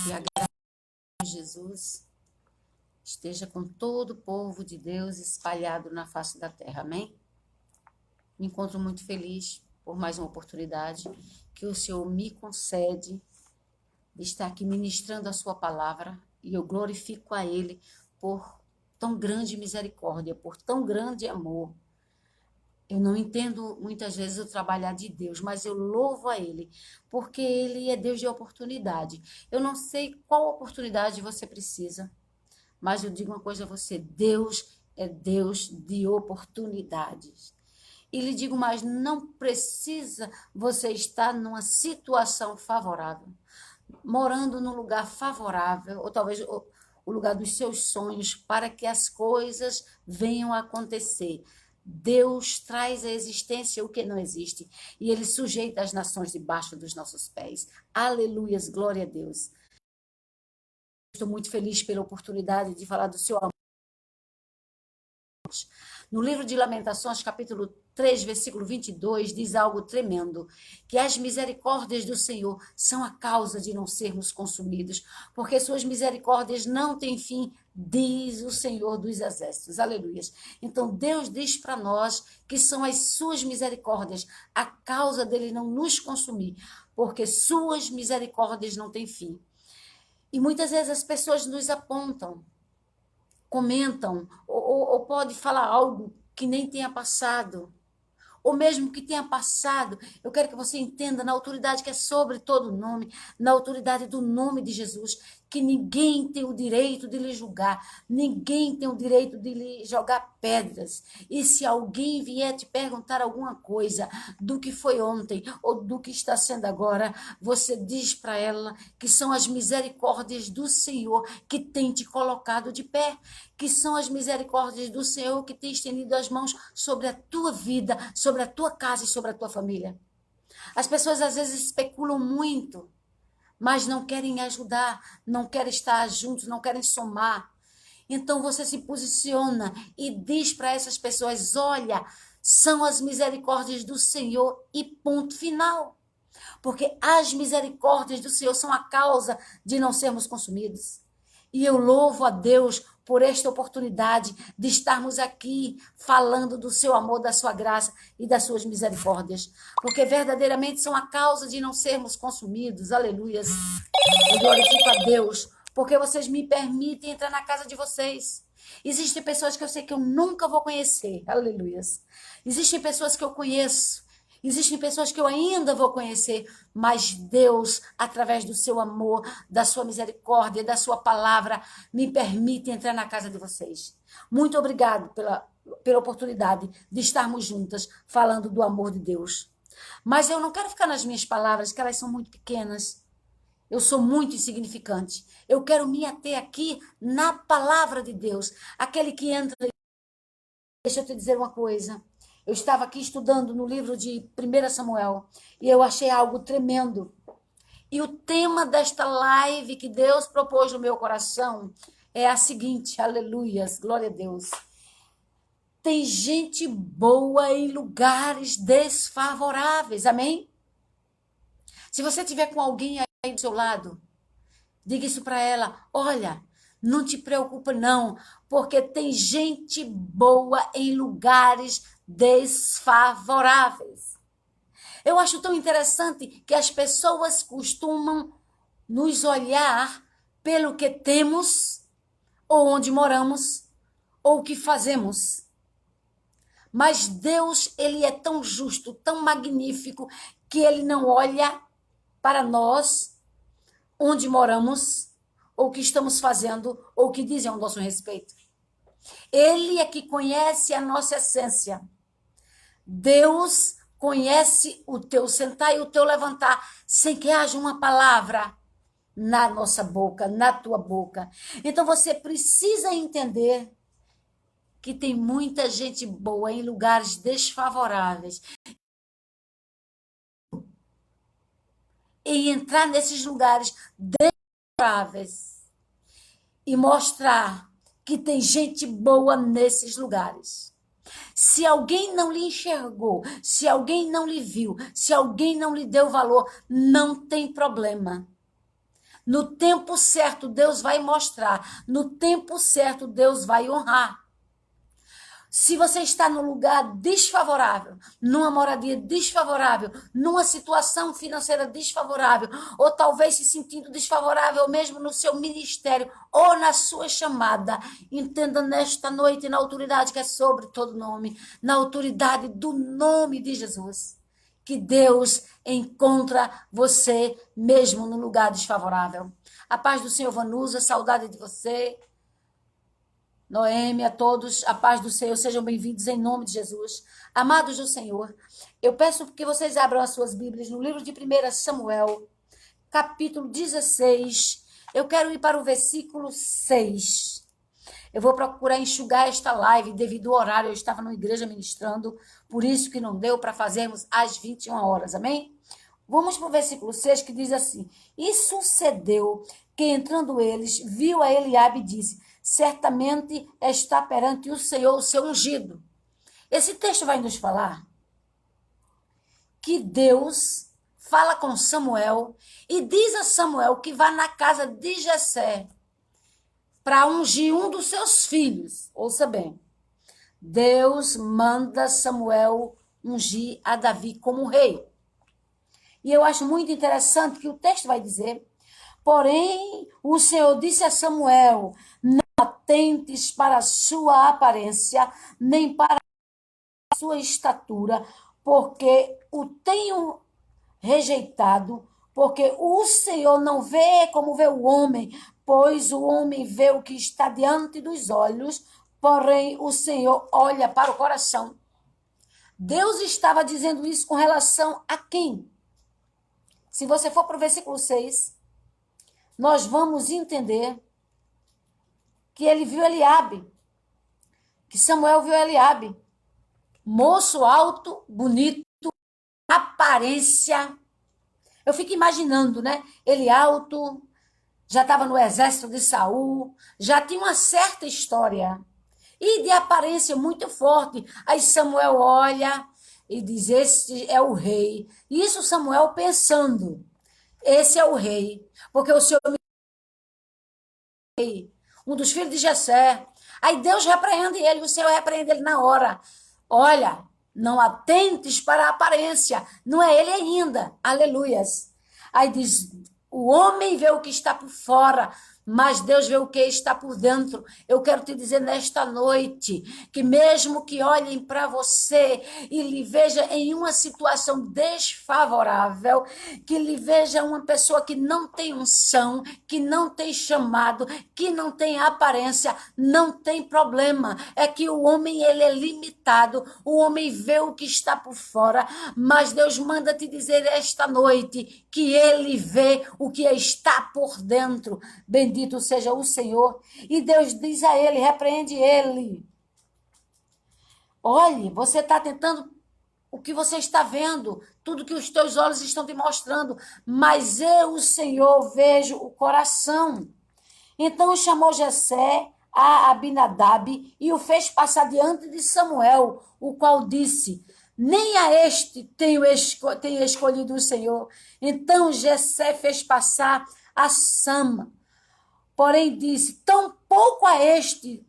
E a graça de Jesus esteja com todo o povo de Deus espalhado na face da terra. Amém? Me encontro muito feliz por mais uma oportunidade que o Senhor me concede de estar aqui ministrando a sua palavra, e eu glorifico a Ele por tão grande misericórdia, por tão grande amor. Eu não entendo muitas vezes o trabalhar de Deus, mas eu louvo a Ele, porque Ele é Deus de oportunidade. Eu não sei qual oportunidade você precisa, mas eu digo uma coisa a você: Deus é Deus de oportunidades. E lhe digo mais, não precisa você estar numa situação favorável, morando num lugar favorável, ou talvez o lugar dos seus sonhos, para que as coisas venham a acontecer. Deus traz à existência o que não existe, e Ele sujeita as nações debaixo dos nossos pés. Aleluias, glória a Deus. Estou muito feliz pela oportunidade de falar do seu amor. No livro de Lamentações, capítulo 3, versículo 22, diz algo tremendo, que as misericórdias do Senhor são a causa de não sermos consumidos, porque suas misericórdias não têm fim, diz o Senhor dos Exércitos. Aleluias. Então, Deus diz para nós que são as suas misericórdias a causa dele não nos consumir, porque suas misericórdias não têm fim. E muitas vezes as pessoas nos apontam, comentam, ou pode falar algo que nem tenha passado, ou mesmo que tenha passado. Eu quero que você entenda, na autoridade que é sobre todo nome, na autoridade do nome de Jesus, que ninguém tem o direito de lhe julgar, ninguém tem o direito de lhe jogar pedras. E se alguém vier te perguntar alguma coisa do que foi ontem ou do que está sendo agora, você diz para ela que são as misericórdias do Senhor que tem te colocado de pé, que são as misericórdias do Senhor que tem estendido as mãos sobre a tua vida, sobre a tua casa e sobre a tua família. As pessoas às vezes especulam muito, mas não querem ajudar, não querem estar juntos, não querem somar. Então você se posiciona e diz para essas pessoas: olha, são as misericórdias do Senhor e ponto final. Porque as misericórdias do Senhor são a causa de não sermos consumidos. E eu louvo a Deus por esta oportunidade de estarmos aqui falando do seu amor, da sua graça e das suas misericórdias, porque verdadeiramente são a causa de não sermos consumidos. Aleluias. Eu glorifico a Deus, porque vocês me permitem entrar na casa de vocês. Existem pessoas que eu sei que eu nunca vou conhecer. Aleluias. Existem pessoas que eu conheço. Existem pessoas que eu ainda vou conhecer, mas Deus, através do seu amor, da sua misericórdia, da sua palavra, me permite entrar na casa de vocês. Muito obrigado pela oportunidade de estarmos juntas falando do amor de Deus. Mas eu não quero ficar nas minhas palavras, que elas são muito pequenas. Eu sou muito insignificante. Eu quero me ater aqui na palavra de Deus. Aquele que entra... Deixa eu te dizer uma coisa. Eu estava aqui estudando no livro de 1 Samuel e eu achei algo tremendo. E o tema desta live que Deus propôs no meu coração é a seguinte: aleluias, glória a Deus. Tem gente boa em lugares desfavoráveis, amém? Se você tiver com alguém aí do seu lado, diga isso para ela: olha, não te preocupa não, porque tem gente boa em lugares desfavoráveis. Eu acho tão interessante que as pessoas costumam nos olhar pelo que temos, ou onde moramos, ou o que fazemos. Mas Deus, ele é tão justo, tão magnífico, que ele não olha para nós, onde moramos, ou o que estamos fazendo, ou o que dizem ao nosso respeito. Ele é que conhece a nossa essência. Deus conhece o teu sentar e o teu levantar, sem que haja uma palavra na nossa boca, na tua boca. Então você precisa entender que tem muita gente boa em lugares desfavoráveis. E entrar nesses lugares desfavoráveis e mostrar que tem gente boa nesses lugares. Se alguém não lhe enxergou, se alguém não lhe viu, se alguém não lhe deu valor, não tem problema. No tempo certo, Deus vai mostrar. No tempo certo, Deus vai honrar. Se você está num lugar desfavorável, numa moradia desfavorável, numa situação financeira desfavorável, ou talvez se sentindo desfavorável mesmo no seu ministério ou na sua chamada, entenda nesta noite, na autoridade que é sobre todo nome, na autoridade do nome de Jesus, que Deus encontra você mesmo no lugar desfavorável. A paz do Senhor, Vanusa, saudade de você. Noemi, a todos, a paz do Senhor, sejam bem-vindos em nome de Jesus. Amados do Senhor, eu peço que vocês abram as suas Bíblias no livro de 1 Samuel, capítulo 16. Eu quero ir para o versículo 6. Eu vou procurar enxugar esta live devido ao horário. Eu estava numa igreja ministrando, por isso que não deu para fazermos às 21 horas, amém? Vamos para o versículo 6, que diz assim: E sucedeu que, entrando eles, viu a Eliabe e disse: Certamente está perante o Senhor o seu ungido. Esse texto vai nos falar que Deus fala com Samuel e diz a Samuel que vá na casa de Jessé para ungir um dos seus filhos. Ouça bem, Deus manda Samuel ungir a Davi como rei. E eu acho muito interessante que o texto vai dizer: Porém, o Senhor disse a Samuel: Não atentes para a sua aparência, nem para a sua estatura, porque o tenho rejeitado, porque o Senhor não vê como vê o homem, pois o homem vê o que está diante dos olhos, porém o Senhor olha para o coração. Deus estava dizendo isso com relação a quem? Se você for para o versículo 6, nós vamos entender que ele viu Eliabe, que Samuel viu Eliabe, moço alto, bonito, aparência. Eu fico imaginando, né? Ele alto, já estava no exército de Saul, já tinha uma certa história e de aparência muito forte. Aí Samuel olha e diz: Este é o rei. Isso Samuel pensando: esse é o rei, porque o Senhor me rei, um dos filhos de Jessé. Aí Deus repreende ele, o Senhor repreende ele na hora. Olha, não atentes para a aparência, não é ele ainda. Aleluias. Aí diz: o homem vê o que está por fora, mas Deus vê o que está por dentro. Eu quero te dizer nesta noite que mesmo que olhem para você e lhe veja em uma situação desfavorável, que lhe veja uma pessoa que não tem unção, que não tem chamado, que não tem aparência, não tem problema. É que o homem ele é limitado, o homem vê o que está por fora, mas Deus manda te dizer esta noite que ele vê o que está por dentro. Bendito seja o Senhor. E Deus diz a ele, repreende ele: olhe, você está tentando o que você está vendo, tudo que os teus olhos estão te mostrando, mas eu, o Senhor, vejo o coração. Então chamou Jessé a Abinadab e o fez passar diante de Samuel, o qual disse: Nem a este tenho escolhido o Senhor. Então Jessé fez passar a Sama, porém disse: Tampouco a este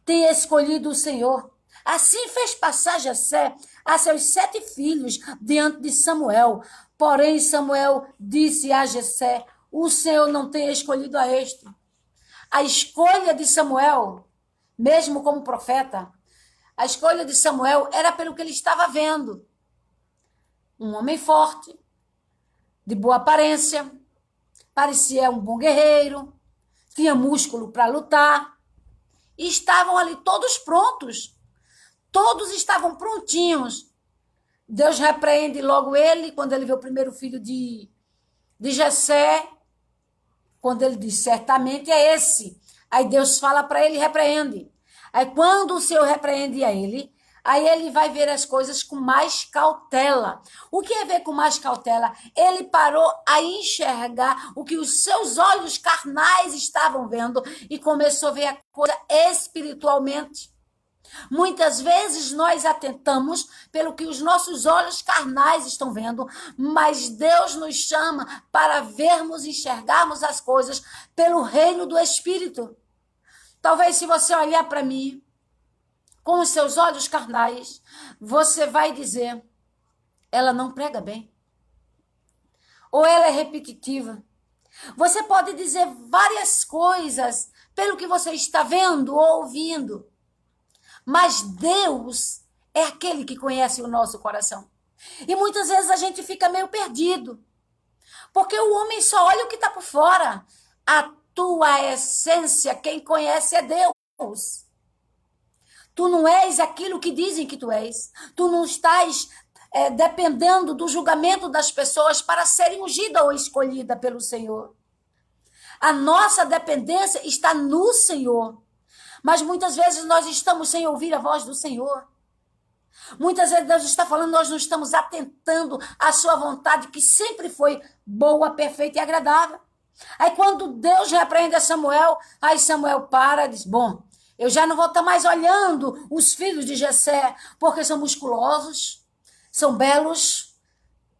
tem escolhido o Senhor. Assim fez passar Jessé a seus 7 filhos diante de Samuel. Porém Samuel disse a Jessé: O Senhor não tem escolhido a este. A escolha de Samuel, mesmo como profeta, a escolha de Samuel era pelo que ele estava vendo. Um homem forte, de boa aparência, parecia um bom guerreiro, tinha músculo para lutar, e estavam ali todos prontos, todos estavam prontinhos. Deus repreende logo ele, quando ele vê o primeiro filho de Jessé, quando ele diz: certamente é esse. Aí Deus fala para ele e repreende. Aí quando o Senhor repreende a ele, aí ele vai ver as coisas com mais cautela. O que é ver com mais cautela? Ele parou a enxergar o que os seus olhos carnais estavam vendo e começou a ver a coisa espiritualmente. Muitas vezes nós atentamos pelo que os nossos olhos carnais estão vendo, mas Deus nos chama para vermos e enxergarmos as coisas pelo reino do Espírito. Talvez se você olhar para mim com os seus olhos carnais, você vai dizer, ela não prega bem. Ou ela é repetitiva. Você pode dizer várias coisas pelo que você está vendo ou ouvindo. Mas Deus é aquele que conhece o nosso coração. E muitas vezes a gente fica meio perdido. Porque o homem só olha o que está por fora. A tua essência, quem conhece é Deus. Tu não és aquilo que dizem que tu és. Tu não estás dependendo do julgamento das pessoas para serem ungida ou escolhida pelo Senhor. A nossa dependência está no Senhor. Mas muitas vezes nós estamos sem ouvir a voz do Senhor. Muitas vezes Deus está falando, nós não estamos atentando à sua vontade, que sempre foi boa, perfeita e agradável. Aí quando Deus repreende a Samuel, aí Samuel para e diz, bom, eu já não vou estar mais olhando os filhos de Jessé, porque são musculosos, são belos,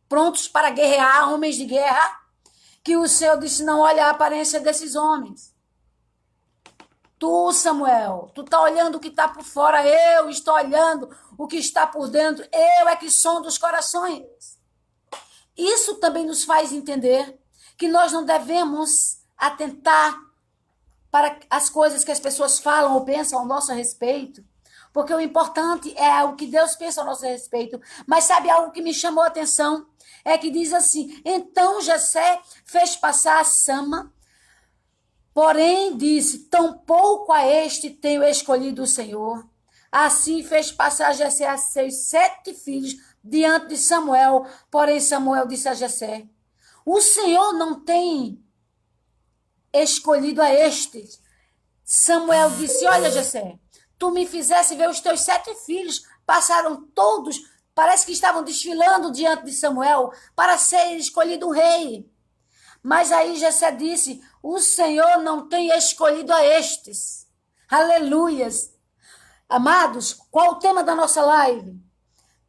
prontos para guerrear, homens de guerra, que o Senhor disse, não olha a aparência desses homens. Tu, Samuel, tu está olhando o que está por fora, eu estou olhando o que está por dentro, eu é que sondo os corações. Isso também nos faz entender que nós não devemos atentar para as coisas que as pessoas falam ou pensam ao nosso respeito, porque o importante é o que Deus pensa ao nosso respeito. Mas sabe algo que me chamou a atenção? É que diz assim, então Jessé fez passar a Sama, porém disse, tampouco a este tenho escolhido o Senhor. Assim fez passar Jessé a seus 7 filhos diante de Samuel, porém Samuel disse a Jessé, o Senhor não tem escolhido a estes. Samuel disse, olha Jessé, tu me fizesse ver os teus 7 filhos, passaram todos, parece que estavam desfilando diante de Samuel, para ser escolhido um rei. Mas aí Jessé disse, o Senhor não tem escolhido a estes. Aleluias. Amados, qual o tema da nossa live?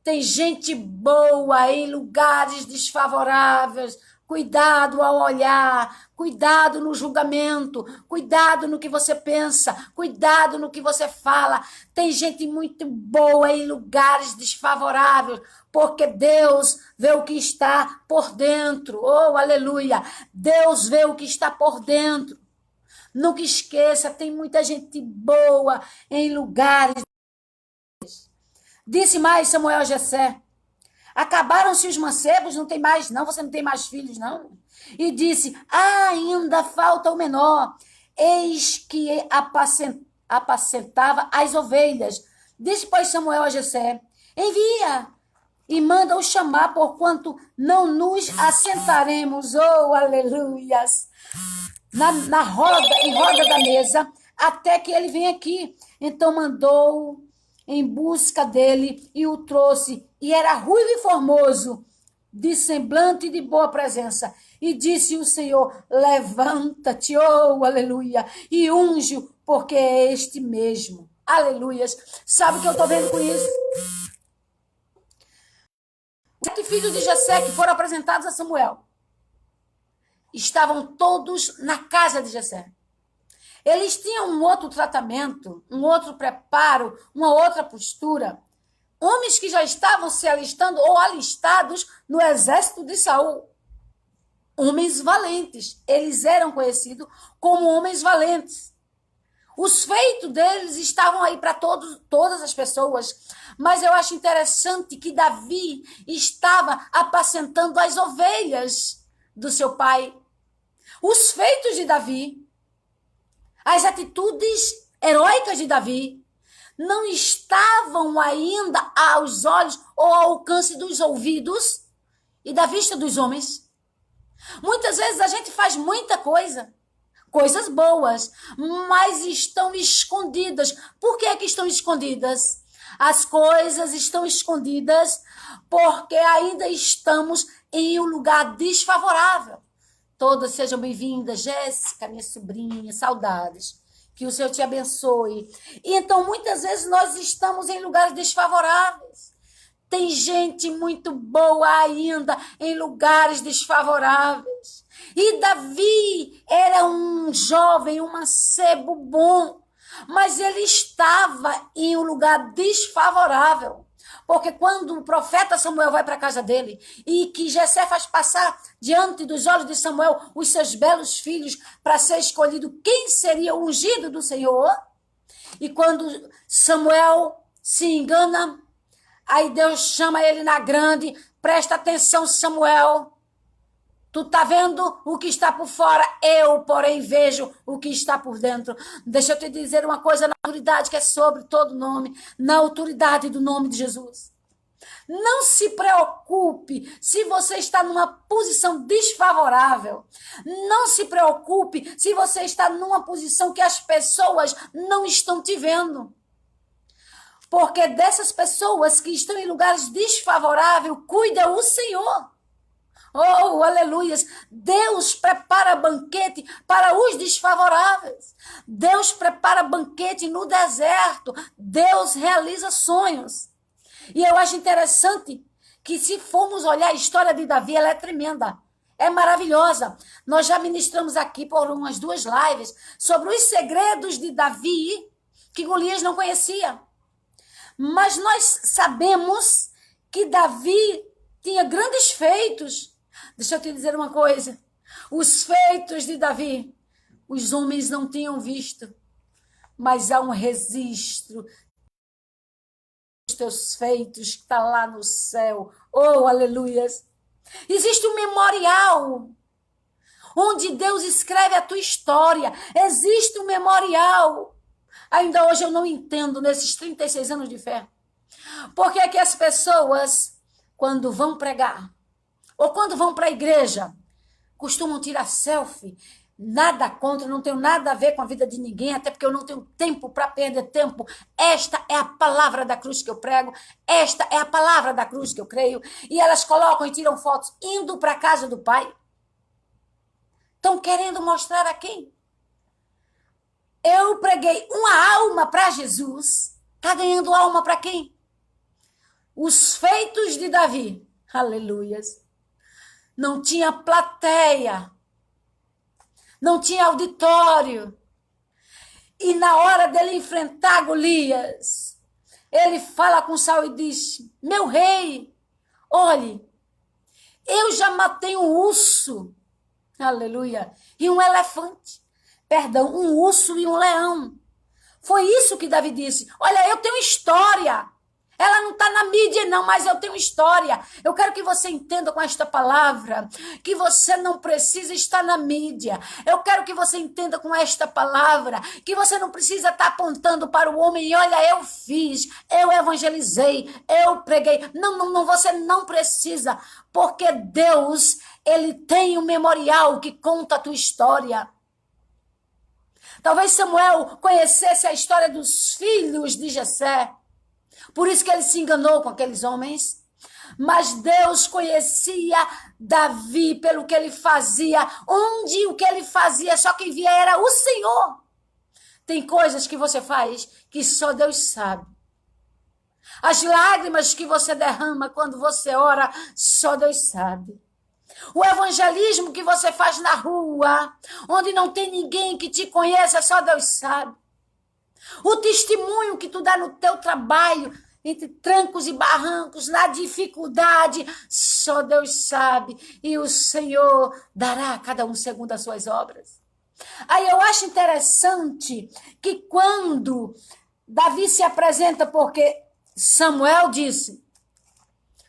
Tem gente boa em lugares desfavoráveis. Cuidado ao olhar, cuidado no julgamento, cuidado no que você pensa, cuidado no que você fala. Tem gente muito boa em lugares desfavoráveis, porque Deus vê o que está por dentro. Oh, aleluia! Deus vê o que está por dentro. Nunca esqueça, tem muita gente boa em lugares. Disse mais Samuel a Jessé, acabaram-se os mancebos, não tem mais, não, você não tem mais filhos, não. E disse, ainda falta o menor, eis que apacentava as ovelhas. Disse, pois, Samuel a Jessé, envia e manda-o chamar, porquanto não nos assentaremos, oh, aleluias, em roda da mesa, até que ele venha aqui. Então mandou em busca dele e o trouxe, e era ruivo e formoso, de semblante e de boa presença. E disse o Senhor, levanta-te, oh, aleluia, e unge-o, porque é este mesmo. Aleluias. Sabe o que eu estou vendo com isso? Os 7 filhos de Jessé que foram apresentados a Samuel estavam todos na casa de Jessé. Eles tinham um outro tratamento, um outro preparo, uma outra postura. Homens que já estavam se alistando ou alistados no exército de Saul. Homens valentes. Eles eram conhecidos como homens valentes. Os feitos deles estavam aí para todas as pessoas. Mas eu acho interessante que Davi estava apacentando as ovelhas do seu pai. Os feitos de Davi, as atitudes heróicas de Davi, não estavam ainda aos olhos ou ao alcance dos ouvidos e da vista dos homens. Muitas vezes a gente faz muita coisa, coisas boas, mas estão escondidas. Por que é que estão escondidas? As coisas estão escondidas porque ainda estamos em um lugar desfavorável. Todas sejam bem-vindas, Jéssica, minha sobrinha, saudades. Que o Senhor te abençoe. E então, muitas vezes, nós estamos em lugares desfavoráveis. Tem gente muito boa ainda em lugares desfavoráveis. E Davi era um jovem, um mancebo bom, mas ele estava em um lugar desfavorável. Porque quando o profeta Samuel vai para a casa dele e que Jessé faz passar diante dos olhos de Samuel os seus belos filhos para ser escolhido quem seria o ungido do Senhor, e quando Samuel se engana, aí Deus chama ele na grande, presta atenção, Samuel, tu tá vendo o que está por fora, eu, porém, vejo o que está por dentro. Deixa eu te dizer uma coisa, na autoridade que é sobre todo nome, na autoridade do nome de Jesus. Não se preocupe se você está numa posição desfavorável. Não se preocupe se você está numa posição que as pessoas não estão te vendo. Porque dessas pessoas que estão em lugares desfavoráveis, cuida o Senhor. Oh, aleluias! Deus prepara banquete para os desfavoráveis. Deus prepara banquete no deserto. Deus realiza sonhos. E eu acho interessante que, se formos olhar a história de Davi, ela é tremenda. É maravilhosa. Nós já ministramos aqui por umas 2 lives sobre os segredos de Davi que Golias não conhecia. Mas nós sabemos que Davi tinha grandes feitos. Deixa eu te dizer uma coisa. Os feitos de Davi, os homens não tinham visto. Mas há um registro dos teus feitos que está lá no céu. Oh, aleluias. Existe um memorial onde Deus escreve a tua história. Existe um memorial. Ainda hoje eu não entendo, nesses 36 anos de fé, por que é que as pessoas, quando vão pregar, ou quando vão para a igreja, costumam tirar selfie. Nada contra, não tenho nada a ver com a vida de ninguém, até porque eu não tenho tempo para perder tempo. Esta é a palavra da cruz que eu prego, esta é a palavra da cruz que eu creio. E elas colocam e tiram fotos indo para a casa do Pai. Estão querendo mostrar a quem? Eu preguei uma alma para Jesus. Está ganhando alma para quem? Os feitos de Davi. Aleluias. Não tinha plateia. Não tinha auditório. E na hora dele enfrentar Golias, ele fala com Saul e diz: meu rei, olhe, eu já matei um urso. Aleluia. E um elefante. Perdão, um urso e um leão. Foi isso que Davi disse. Olha, eu tenho história. Ela não está na mídia, não, mas eu tenho história. Eu quero que você entenda com esta palavra que você não precisa estar na mídia. Eu quero que você entenda com esta palavra que você não precisa estar apontando para o homem e olha, eu fiz, eu evangelizei, eu preguei. Não, não, não, você não precisa, porque Deus, ele tem um memorial que conta a tua história. Talvez Samuel conhecesse a história dos filhos de Jessé. Por isso que ele se enganou com aqueles homens. Mas Deus conhecia Davi pelo que ele fazia. Onde o que ele fazia, só quem via era o Senhor. Tem coisas que você faz que só Deus sabe. As lágrimas que você derrama quando você ora, só Deus sabe. O evangelismo que você faz na rua, onde não tem ninguém que te conheça, só Deus sabe. O testemunho que tu dá no teu trabalho, entre trancos e barrancos, na dificuldade, só Deus sabe. E o Senhor dará a cada um segundo as suas obras. Aí eu acho interessante que quando Davi se apresenta, porque Samuel disse,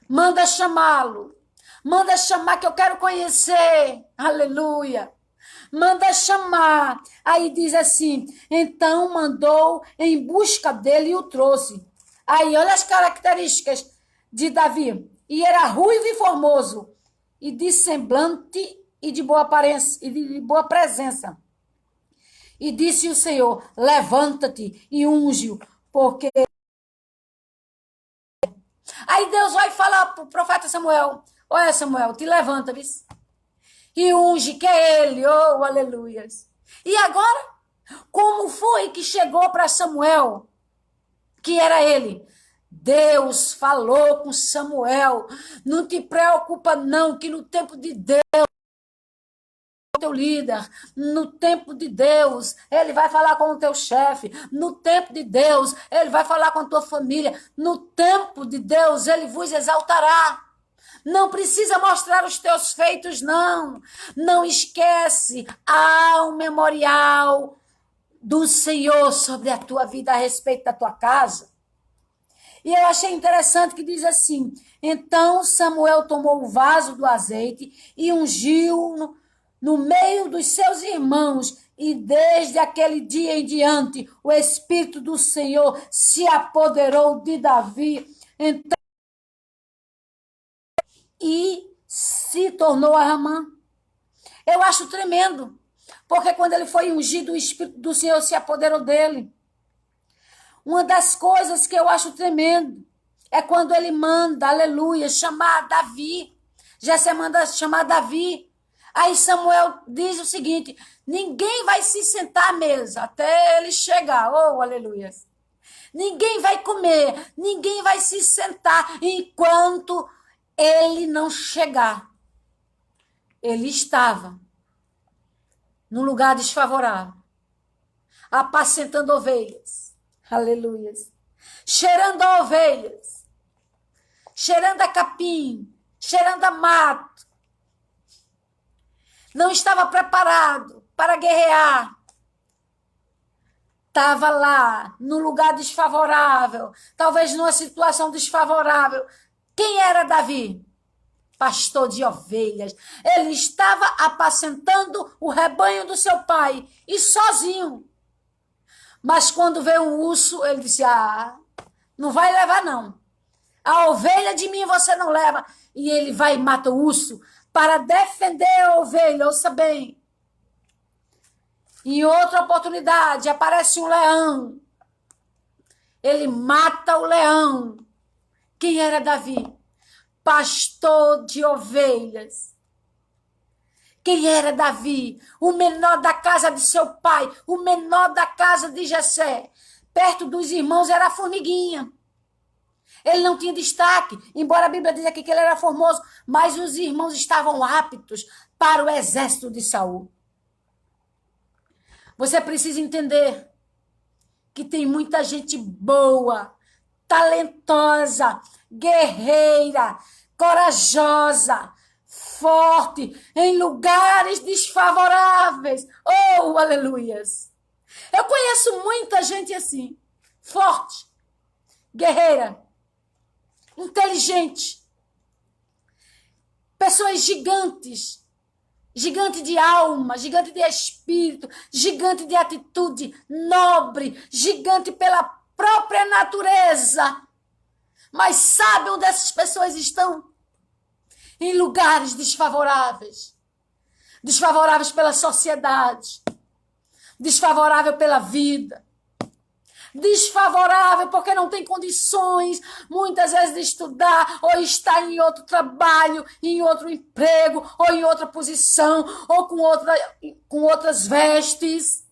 manda chamá-lo. Manda chamar que eu quero conhecer. Aleluia. Manda chamar. Aí diz assim, então mandou em busca dele e o trouxe. Aí olha as características de Davi. E era ruivo e formoso, e de semblante e de boa aparência, e de boa presença. E disse o Senhor, levanta-te e unge-o, porque... Aí Deus vai falar para o profeta Samuel, olha Samuel, te levanta, viu? E unge, que é ele, oh, aleluias. E agora, Como foi que chegou para Samuel, que era ele? Deus falou com Samuel. Não te preocupa não, que no tempo de Deus, teu líder, no tempo de Deus, ele vai falar com o teu chefe, no tempo de Deus, ele vai falar com a tua família, no tempo de Deus, ele vos exaltará. Não precisa mostrar os teus feitos, não. Não esquece, há um memorial do Senhor sobre a tua vida a respeito da tua casa. E eu achei interessante que diz assim: então Samuel tomou o vaso do azeite e ungiu no meio dos seus irmãos, e desde aquele dia em diante o Espírito do Senhor se apoderou de Davi. Então, e se tornou a Ramã. Eu acho tremendo, porque quando ele foi ungido, o Espírito do Senhor se apoderou dele. Uma das coisas que eu acho tremendo é quando ele manda, aleluia, chamar Davi. Jessé manda chamar Davi. Aí Samuel diz o seguinte: ninguém vai se sentar à mesa até ele chegar. Oh, aleluia. Ninguém vai comer, ninguém vai se sentar enquanto ele não chegar. Ele estava num lugar desfavorável, apacentando ovelhas. Aleluia. Cheirando a ovelhas, cheirando a capim, cheirando a mato. Não estava preparado para guerrear. Estava lá, num lugar desfavorável, talvez numa situação desfavorável. Quem era Davi? Pastor de ovelhas. Ele estava apacentando o rebanho do seu pai, e sozinho. Mas quando veio um urso, ele disse: não vai levar não. A ovelha de mim você não leva. E ele vai e mata o urso para defender a ovelha. Ouça bem. Em outra oportunidade, aparece um leão. Ele mata o leão. Quem era Davi? Pastor de ovelhas. Quem era Davi? O menor da casa de seu pai, o menor da casa de Jessé. Perto dos irmãos era a formiguinha. Ele não tinha destaque, embora a Bíblia diz aqui que ele era formoso, mas os irmãos estavam aptos para o exército de Saul. Você precisa entender que tem muita gente boa, talentosa, guerreira, corajosa, forte, em lugares desfavoráveis. Oh, aleluias! Eu conheço muita gente assim, forte, guerreira, inteligente, pessoas gigantes, gigante de alma, gigante de espírito, gigante de atitude, nobre, gigante pela própria natureza. Mas sabe onde essas pessoas estão? Em lugares desfavoráveis. Desfavoráveis pela sociedade. Desfavorável pela vida. Desfavorável porque não tem condições, muitas vezes, de estudar, ou está em outro trabalho, em outro emprego, ou em outra posição, ou com outras vestes.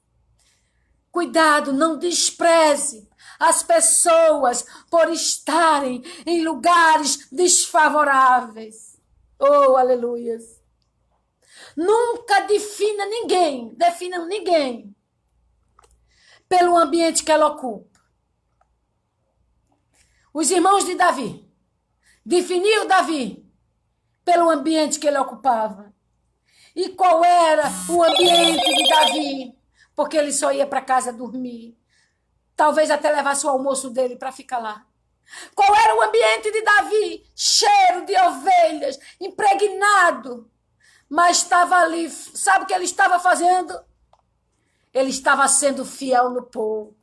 Cuidado, não despreze as pessoas por estarem em lugares desfavoráveis. Oh, aleluias! Nunca defina ninguém pelo ambiente que ela ocupa. Os irmãos de Davi definiam Davi pelo ambiente que ele ocupava. E qual era o ambiente de Davi? Porque ele só ia para casa dormir. Talvez até levasse o almoço dele para ficar lá. Qual era o ambiente de Davi? Cheiro de ovelhas, impregnado. Mas estava ali, sabe o que ele estava fazendo? Ele estava sendo fiel no pouco.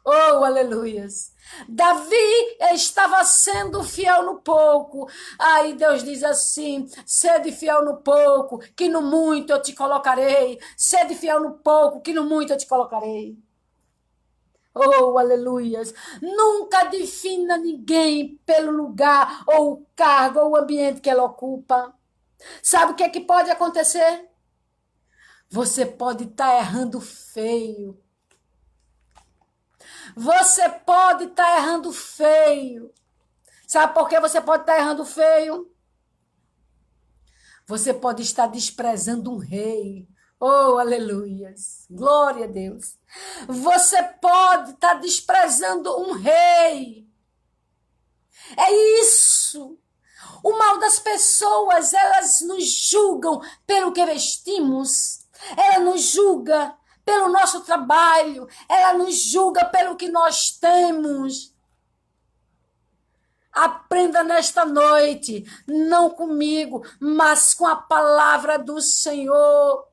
Oh, aleluias! Davi estava sendo fiel no pouco. Aí Deus diz assim: sede fiel no pouco, que no muito eu te colocarei. Sede fiel no pouco, que no muito eu te colocarei. Oh, aleluias! Nunca defina ninguém pelo lugar, ou o cargo, ou o ambiente que ela ocupa. Sabe o que é que pode acontecer? Você pode estar errando feio. Você pode estar errando feio. Sabe por que você pode estar errando feio? Você pode estar desprezando um rei. Oh, aleluias. Glória a Deus. Você pode estar desprezando um rei. É isso. O mal das pessoas, elas nos julgam pelo que vestimos. Ela nos julga pelo nosso trabalho. Ela nos julga pelo que nós temos. Aprenda nesta noite, não comigo, mas com a palavra do Senhor.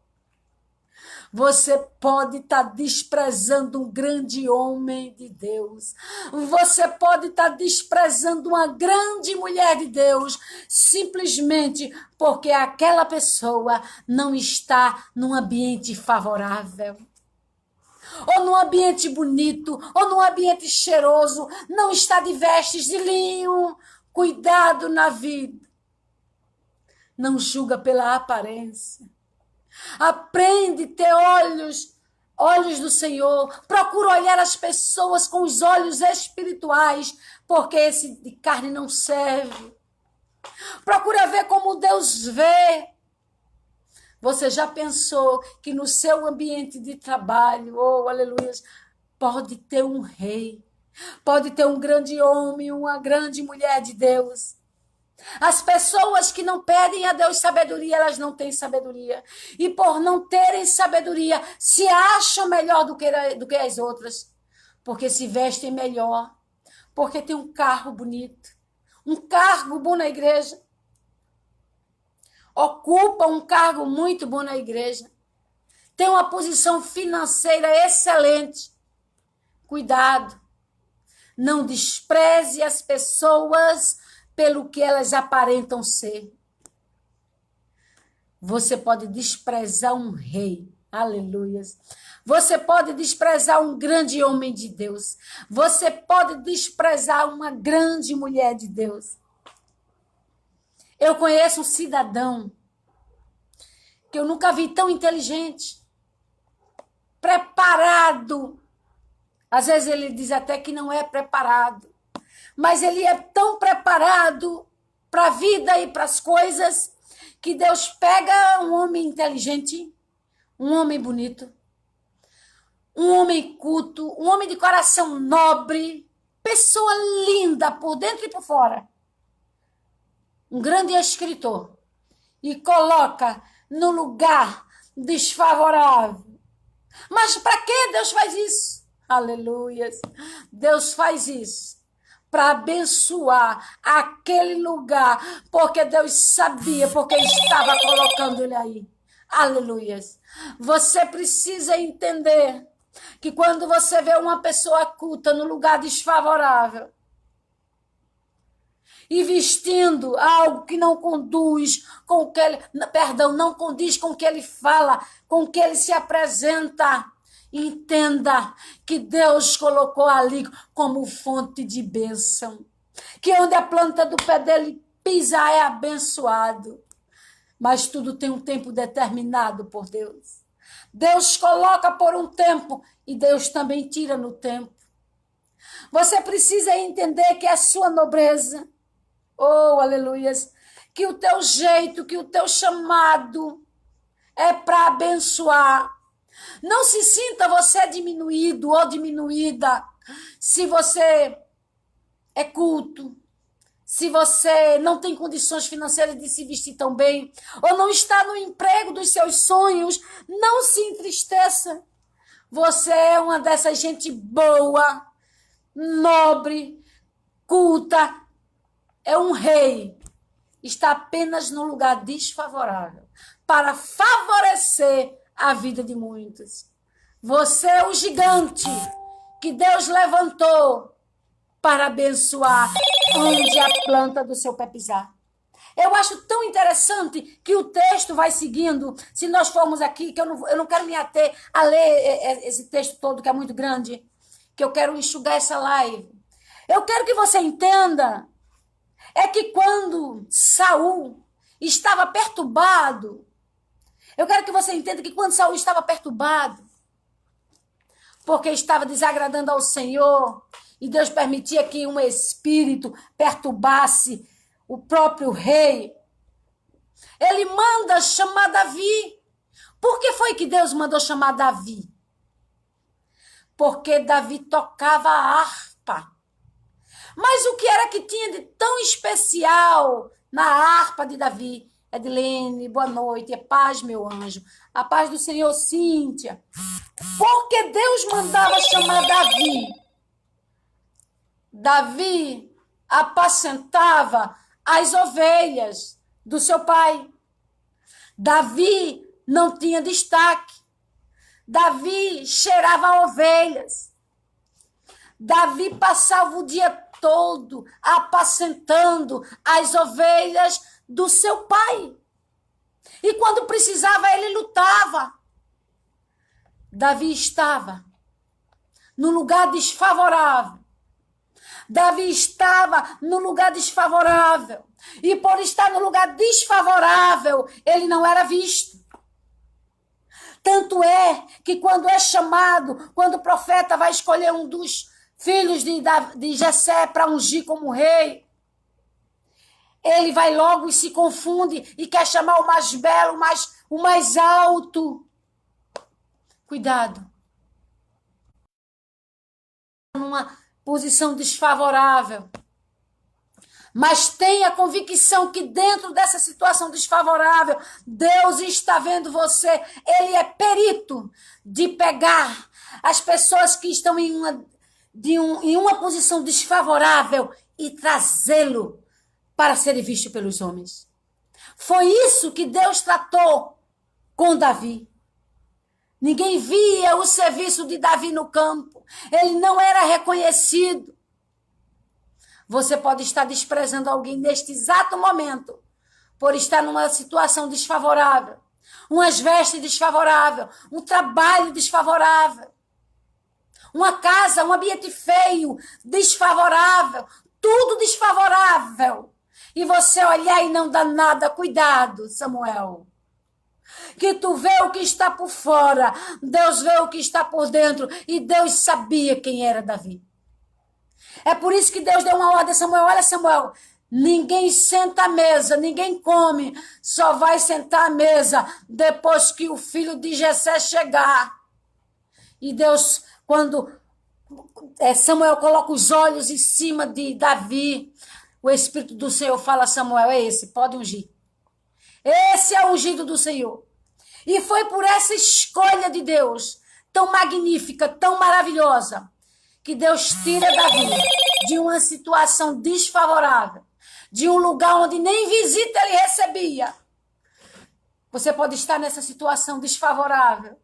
Você pode estar desprezando um grande homem de Deus. Você pode estar desprezando uma grande mulher de Deus, simplesmente porque aquela pessoa não está num ambiente favorável. Ou num ambiente bonito, ou num ambiente cheiroso, não está de vestes de linho. Cuidado na vida. Não julga pela aparência. Aprende a ter olhos do Senhor. Procura olhar as pessoas com os olhos espirituais, porque esse de carne não serve. Procura ver como Deus vê. Você já pensou que no seu ambiente de trabalho, oh, aleluia, pode ter um rei, pode ter um grande homem, uma grande mulher de Deus. As pessoas que não pedem a Deus sabedoria, elas não têm sabedoria. E por não terem sabedoria, se acham melhor do que as outras. Porque se vestem melhor, porque tem um carro bonito, um cargo bom na igreja. Ocupa um cargo muito bom na igreja, tem uma posição financeira excelente. Cuidado, não despreze as pessoas pelo que elas aparentam ser. Você pode desprezar um rei, aleluias. Você pode desprezar um grande homem de Deus. Você pode desprezar uma grande mulher de Deus. Eu conheço um cidadão que eu nunca vi tão inteligente, preparado. Às vezes ele diz até que não é preparado, mas ele é tão preparado para a vida e para as coisas que Deus pega um homem inteligente, um homem bonito, um homem culto, um homem de coração nobre, pessoa linda por dentro e por fora, um grande escritor, e coloca no lugar desfavorável. Mas para que Deus faz isso? Aleluias. Deus faz isso para abençoar aquele lugar, porque Deus sabia, porque estava colocando ele aí. Aleluias. Você precisa entender que quando você vê uma pessoa culta no lugar desfavorável, e vestindo algo que não conduz com o que ele, perdão, não condiz com o que ele fala, com o que ele se apresenta. Entenda que Deus colocou ali como fonte de bênção, que onde a planta do pé dele pisa é abençoado. Mas tudo tem um tempo determinado por Deus. Deus coloca por um tempo e Deus também tira no tempo. Você precisa entender que a sua nobreza, oh, aleluias, que o teu jeito, que o teu chamado é para abençoar. Não se sinta você diminuído ou diminuída se você é culto, se você não tem condições financeiras de se vestir tão bem, ou não está no emprego dos seus sonhos. Não se entristeça. Você é uma dessas gente boa, nobre, culta, é um rei, está apenas no lugar desfavorável para favorecer a vida de muitos. Você é o gigante que Deus levantou para abençoar onde a planta do seu pé pisar. Eu acho tão interessante que o texto vai seguindo. Se nós formos aqui, que eu não quero me ater a ler esse texto todo, que é muito grande, que eu quero enxugar essa live. Eu quero que você entenda é que quando Saul estava perturbado, Eu quero que você entenda que quando Saul estava perturbado, porque estava desagradando ao Senhor, e Deus permitia que um espírito perturbasse o próprio rei, ele manda chamar Davi. Por que foi que Deus mandou chamar Davi? Porque Davi tocava a harpa. Mas o que era que tinha de tão especial na harpa de Davi? Edilene, boa noite, é paz, meu anjo. A paz do Senhor, Cíntia. Porque Deus mandava chamar Davi. Davi apacentava as ovelhas do seu pai. Davi não tinha destaque. Davi cheirava ovelhas. Davi passava o dia todo apacentando as ovelhas do seu pai. E quando precisava, ele lutava. Davi estava no lugar desfavorável. Davi estava no lugar desfavorável. E por estar no lugar desfavorável, ele não era visto. Tanto é que quando é chamado, quando o profeta vai escolher um dos filhos de Jessé para ungir como rei, ele vai logo e se confunde e quer chamar o mais belo, o mais alto. Cuidado. Numa posição desfavorável. Mas tenha convicção que dentro dessa situação desfavorável, Deus está vendo você. Ele é perito de pegar as pessoas que estão em uma posição desfavorável e trazê-lo para serem vistos pelos homens. Foi isso que Deus tratou com Davi. Ninguém via o serviço de Davi no campo. Ele não era reconhecido. Você pode estar desprezando alguém neste exato momento por estar numa situação desfavorável, umas vestes desfavoráveis, um trabalho desfavorável, uma casa, um ambiente feio, desfavorável, tudo desfavorável. E você olhar e não dar nada. Cuidado, Samuel. Que tu vê o que está por fora, Deus vê o que está por dentro, e Deus sabia quem era Davi. É por isso que Deus deu uma ordem a Samuel. Olha, Samuel, ninguém senta à mesa, ninguém come, só vai sentar à mesa depois que o filho de Jessé chegar. E Deus, quando Samuel coloca os olhos em cima de Davi, o Espírito do Senhor fala a Samuel, é esse, pode ungir. Esse é o ungido do Senhor. E foi por essa escolha de Deus, tão magnífica, tão maravilhosa, que Deus tira Davi de uma situação desfavorável, de um lugar onde nem visita ele recebia. Você pode estar nessa situação desfavorável,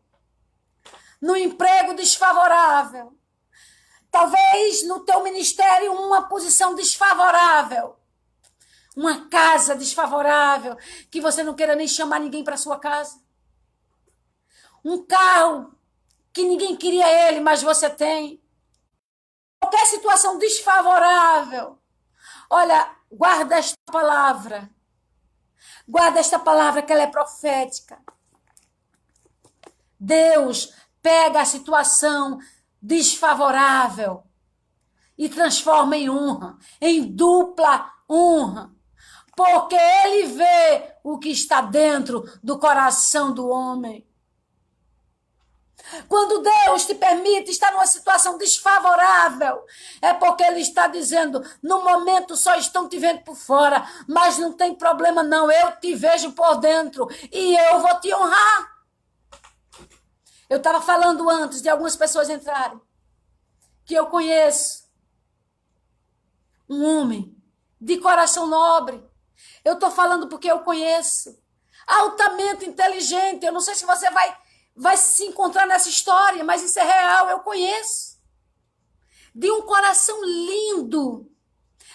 no emprego desfavorável, talvez no teu ministério uma posição desfavorável, uma casa desfavorável, que você não queira nem chamar ninguém para sua casa. Um carro que ninguém queria ele, mas você tem. Qualquer situação desfavorável. Olha, guarda esta palavra. Guarda esta palavra que ela é profética. Deus pega a situação desfavorável e transforma em honra, em dupla honra. Porque ele vê o que está dentro do coração do homem. Quando Deus te permite estar numa situação desfavorável, é porque ele está dizendo, no momento só estão te vendo por fora, mas não tem problema não, eu te vejo por dentro e eu vou te honrar. Eu estava falando antes de algumas pessoas entrarem, que eu conheço um homem de coração nobre. Eu estou falando porque eu conheço, altamente inteligente. Eu não sei se você vai se encontrar nessa história, mas isso é real, eu conheço. De um coração lindo,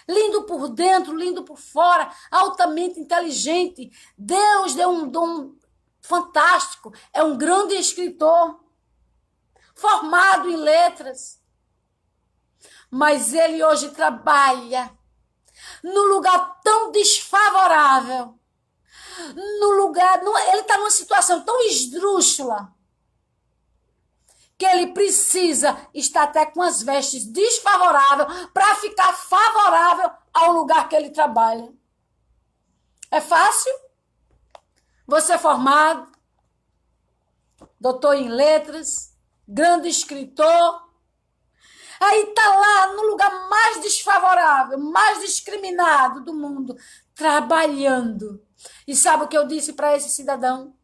lindo por dentro, lindo por fora, altamente inteligente. Deus deu um dom fantástico, é um grande escritor, formado em letras. Mas ele hoje trabalha num lugar tão desfavorável, no lugar, ele está numa situação tão esdrúxula que ele precisa estar até com as vestes desfavoráveis para ficar favorável ao lugar que ele trabalha. É fácil? Você é formado, doutor em letras, grande escritor, aí está lá no lugar mais desfavorável, mais discriminado do mundo, trabalhando. E sabe o que eu disse para esse cidadão?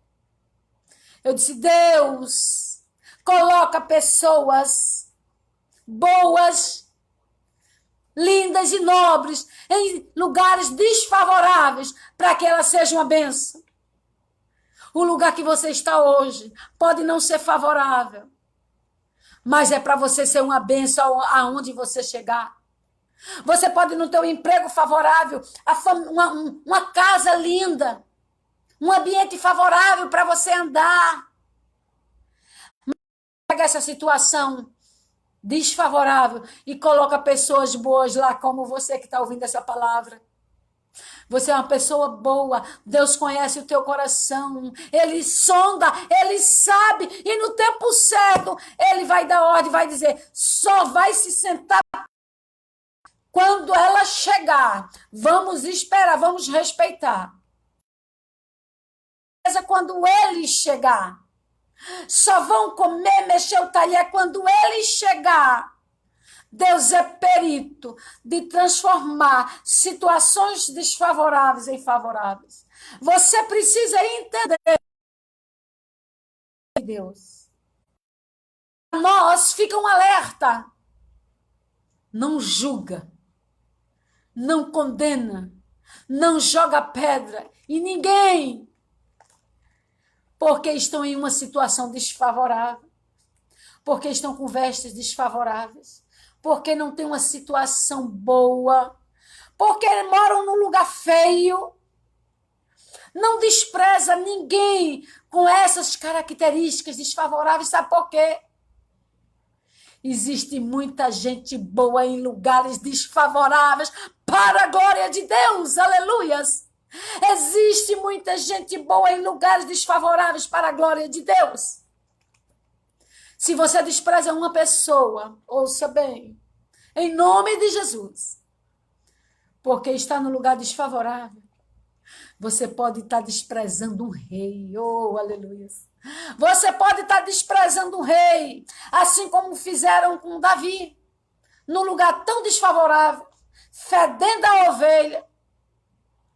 Eu disse, Deus, coloca pessoas boas, lindas e nobres em lugares desfavoráveis para que elas sejam uma bênção. O lugar que você está hoje pode não ser favorável, mas é para você ser uma bênção aonde você chegar. Você pode não ter um emprego favorável, uma casa linda, um ambiente favorável para você andar. Mas pega essa situação desfavorável e coloca pessoas boas lá, como você que está ouvindo essa palavra. Você é uma pessoa boa, Deus conhece o teu coração, Ele sonda, Ele sabe, e no tempo certo, Ele vai dar ordem, vai dizer, só vai se sentar quando ela chegar. Vamos esperar, vamos respeitar. Quando Ele chegar, só vão comer, mexer o talher quando Ele chegar. Deus é perito de transformar situações desfavoráveis em favoráveis. Você precisa entender, Deus. Nós fica um alerta. Não julga, não condena, não joga pedra em ninguém, porque estão em uma situação desfavorável, porque estão com vestes desfavoráveis, porque não tem uma situação boa, porque moram num lugar feio. Não despreza ninguém com essas características desfavoráveis. Sabe por quê? Existe muita gente boa em lugares desfavoráveis para a glória de Deus. Aleluias! Existe muita gente boa em lugares desfavoráveis para a glória de Deus. Se você despreza uma pessoa, ouça bem, em nome de Jesus, porque está no lugar desfavorável, você pode estar desprezando um rei, oh, aleluia. Você pode estar desprezando um rei, assim como fizeram com Davi, num lugar tão desfavorável, fedendo a ovelha.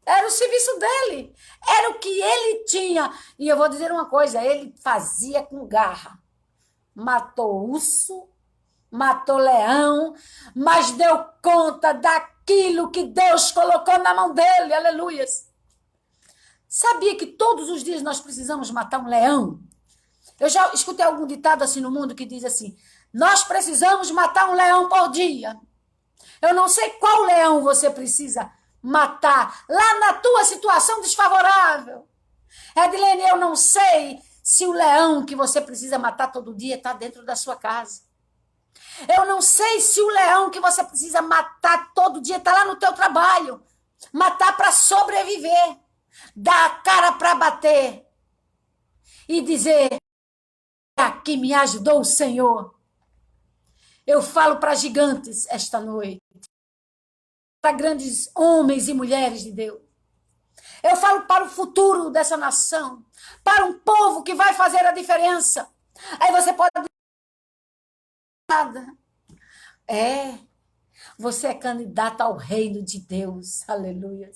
Era o serviço dele, era o que ele tinha. E eu vou dizer uma coisa, ele fazia com garra. Matou urso, matou leão, mas deu conta daquilo que Deus colocou na mão dele, aleluias. Sabia que todos os dias nós precisamos matar um leão? Eu já escutei algum ditado assim no mundo que diz assim, nós precisamos matar um leão por dia. Eu não sei qual leão você precisa matar lá na tua situação desfavorável. Edilene, eu não sei se o leão que você precisa matar todo dia está dentro da sua casa. Eu não sei se o leão que você precisa matar todo dia está lá no teu trabalho. Matar para sobreviver. Dar a cara para bater. E dizer, aqui me ajudou o Senhor. Eu falo para gigantes esta noite. Para grandes homens e mulheres de Deus. Eu falo para o futuro dessa nação. Para um povo que vai fazer a diferença. Aí você pode dizer nada. Você é candidata ao reino de Deus. Aleluia.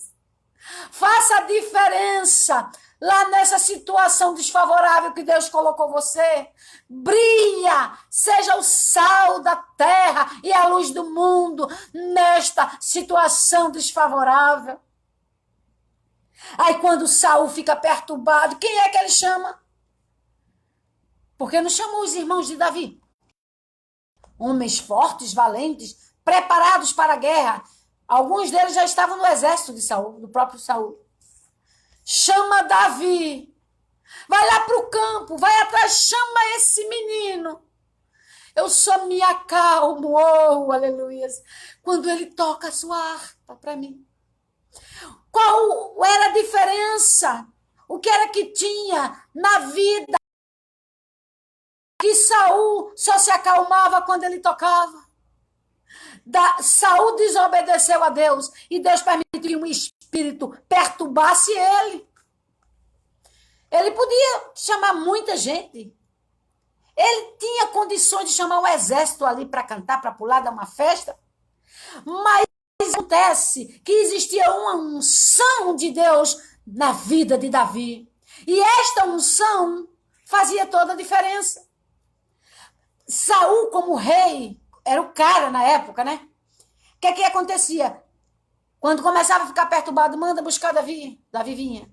Faça a diferença lá nessa situação desfavorável que Deus colocou você. Brilha, seja o sal da terra e a luz do mundo nesta situação desfavorável. Aí quando Saul fica perturbado, quem é que ele chama? Porque não chamou os irmãos de Davi? Homens fortes, valentes, preparados para a guerra. Alguns deles já estavam no exército de Saul, do próprio Saul. Chama Davi. Vai lá para o campo, vai atrás, chama esse menino. Eu só me acalmo, oh, aleluia, quando ele toca a sua harpa para mim. Qual era a diferença o que era que tinha na vida que Saul só se acalmava quando ele tocava. Saul desobedeceu a Deus e Deus permitiu que um espírito perturbasse ele. Ele podia chamar muita gente. Ele tinha condições de chamar um exército ali para cantar, para pular, dar uma festa. Mas acontece que existia uma unção de Deus na vida de Davi. E esta unção fazia toda a diferença. Saul, como rei, era o cara na época, né? O que acontecia? Quando começava a ficar perturbado, manda buscar Davi. Davi vinha.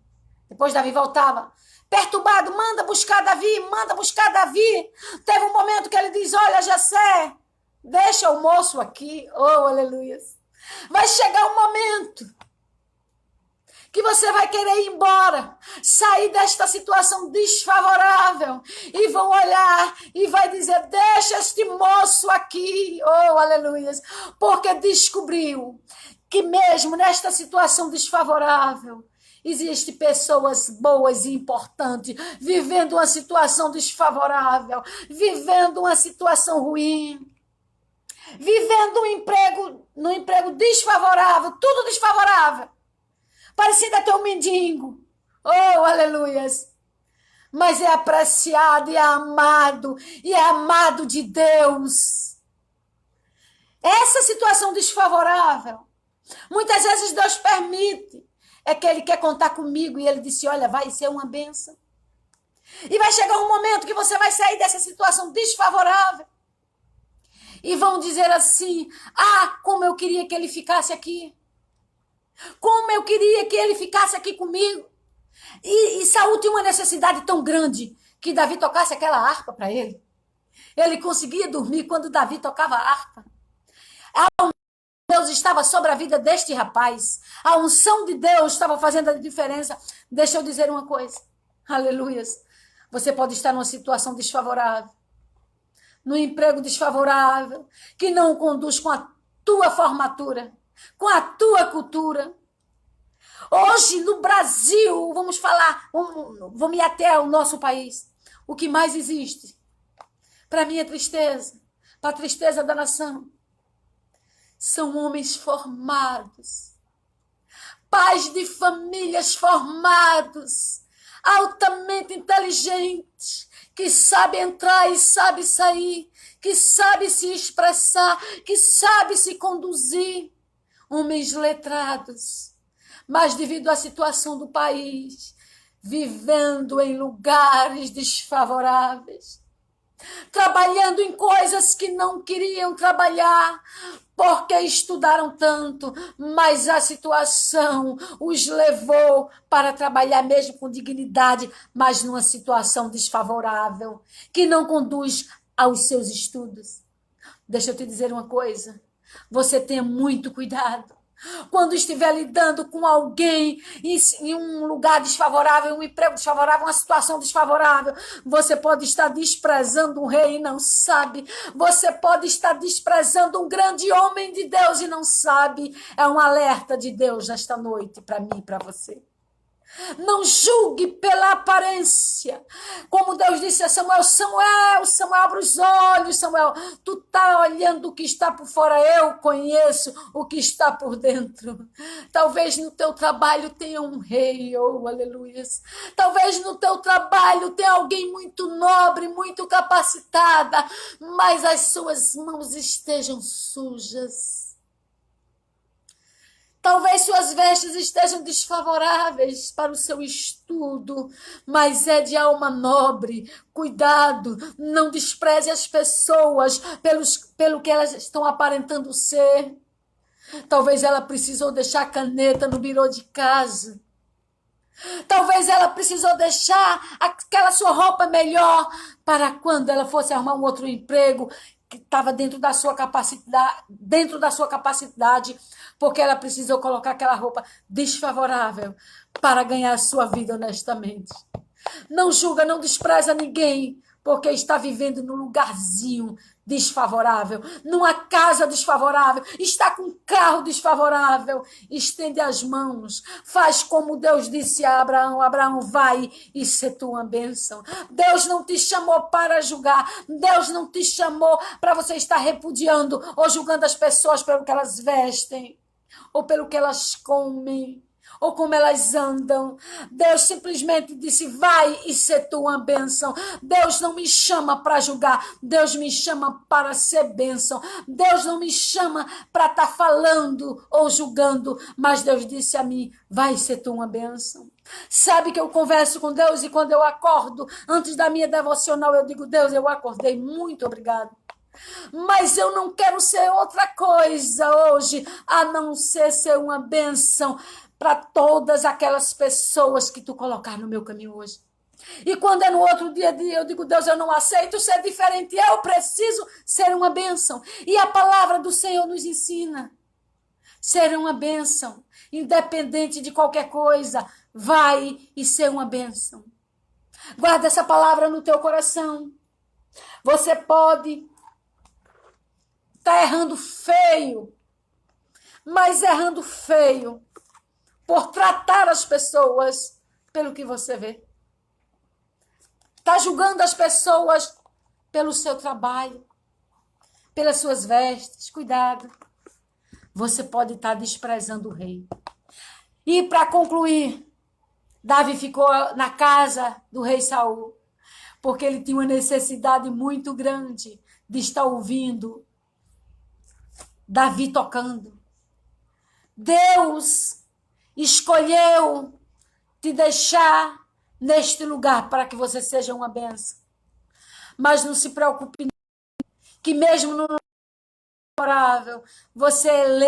Depois Davi voltava. Perturbado, manda buscar Davi, manda buscar Davi. Teve um momento que ele diz, olha, Jessé, deixa o moço aqui. Oh, aleluia. Vai chegar um momento que você vai querer ir embora, sair desta situação desfavorável e vão olhar e vai dizer, deixa este moço aqui, oh, aleluia, porque descobriu que mesmo nesta situação desfavorável, existem pessoas boas e importantes vivendo uma situação desfavorável, vivendo uma situação ruim, vivendo um emprego desfavorável, tudo desfavorável. Parecido até um mendigo. Oh, aleluias. Mas é apreciado e é amado de Deus. Essa situação desfavorável, muitas vezes Deus permite. É que Ele quer contar comigo e Ele disse, olha, vai ser uma bênção. E vai chegar um momento que você vai sair dessa situação desfavorável. E vão dizer assim, como eu queria que ele ficasse aqui. Como eu queria que ele ficasse aqui comigo. E Saul tinha uma necessidade tão grande que Davi tocasse aquela harpa para ele. Ele conseguia dormir quando Davi tocava a harpa. Deus estava sobre a vida deste rapaz. A unção de Deus estava fazendo a diferença. Deixa eu dizer uma coisa. Aleluias. Você pode estar numa situação desfavorável. Num emprego desfavorável. Que não conduz com a tua formatura. Com a tua cultura. Hoje, no Brasil, vamos falar, vamos ir até o nosso país. O que mais existe? Para minha tristeza, para a tristeza da nação, são homens formados, pais de famílias formados, altamente inteligentes, que sabem entrar e sabem sair, que sabem se expressar, que sabem se conduzir. Homens letrados, mas devido à situação do país, vivendo em lugares desfavoráveis, trabalhando em coisas que não queriam trabalhar, porque estudaram tanto, mas a situação os levou para trabalhar mesmo com dignidade, mas numa situação desfavorável, que não conduz aos seus estudos. Deixa eu te dizer uma coisa, você tenha muito cuidado. Quando estiver lidando com alguém em um lugar desfavorável, um emprego desfavorável, uma situação desfavorável, você pode estar desprezando um rei e não sabe. Você pode estar desprezando um grande homem de Deus e não sabe. É um alerta de Deus nesta noite para mim e para você. Não julgue pela aparência. Como Deus disse a Samuel, Samuel, abre os olhos, Samuel. Tu tá olhando o que está por fora, eu conheço o que está por dentro. Talvez no teu trabalho tenha um rei, oh, aleluia. Talvez no teu trabalho tenha alguém muito nobre, muito capacitada, mas as suas mãos estejam sujas. Talvez suas vestes estejam desfavoráveis para o seu estudo, mas é de alma nobre. Cuidado, não despreze as pessoas pelo que elas estão aparentando ser. Talvez ela precisou deixar a caneta no birô de casa. Talvez ela precisou deixar aquela sua roupa melhor para quando ela fosse arrumar um outro emprego que estava dentro da sua capacidade, porque ela precisou colocar aquela roupa desfavorável para ganhar a sua vida honestamente. Não julga, não despreza ninguém porque está vivendo num lugarzinho desfavorável, numa casa desfavorável, está com um carro desfavorável. Estende as mãos, faz como Deus disse a Abraão: Abraão, vai e se tu uma bênção. Deus não te chamou para julgar, Deus não te chamou para você estar repudiando ou julgando as pessoas pelo que elas vestem, ou pelo que elas comem, ou como elas andam. Deus simplesmente disse: vai e ser tu uma bênção. Deus não me chama para julgar, Deus me chama para ser bênção. Deus não me chama para estar falando ou julgando, mas Deus disse a mim: vai ser tu uma bênção. Sabe que eu converso com Deus e quando eu acordo, antes da minha devocional, eu digo: Deus, eu acordei, muito obrigado. Mas eu não quero ser outra coisa hoje, a não ser uma bênção para todas aquelas pessoas que tu colocar no meu caminho hoje. E quando é no outro dia, eu digo: Deus, eu não aceito ser diferente, eu preciso ser uma bênção. E a palavra do Senhor nos ensina: ser uma bênção, independente de qualquer coisa, vai e ser uma bênção. Guarda essa palavra no teu coração. Você pode estar errando feio, mas errando feio por tratar as pessoas pelo que você vê. Está julgando as pessoas pelo seu trabalho, pelas suas vestes. Cuidado. Você pode estar desprezando o rei. E para concluir, Davi ficou na casa do rei Saul, porque ele tinha uma necessidade muito grande de estar ouvindo Davi tocando. Deus escolheu te deixar neste lugar para que você seja uma bênção. Mas não se preocupe, que mesmo no favorável, você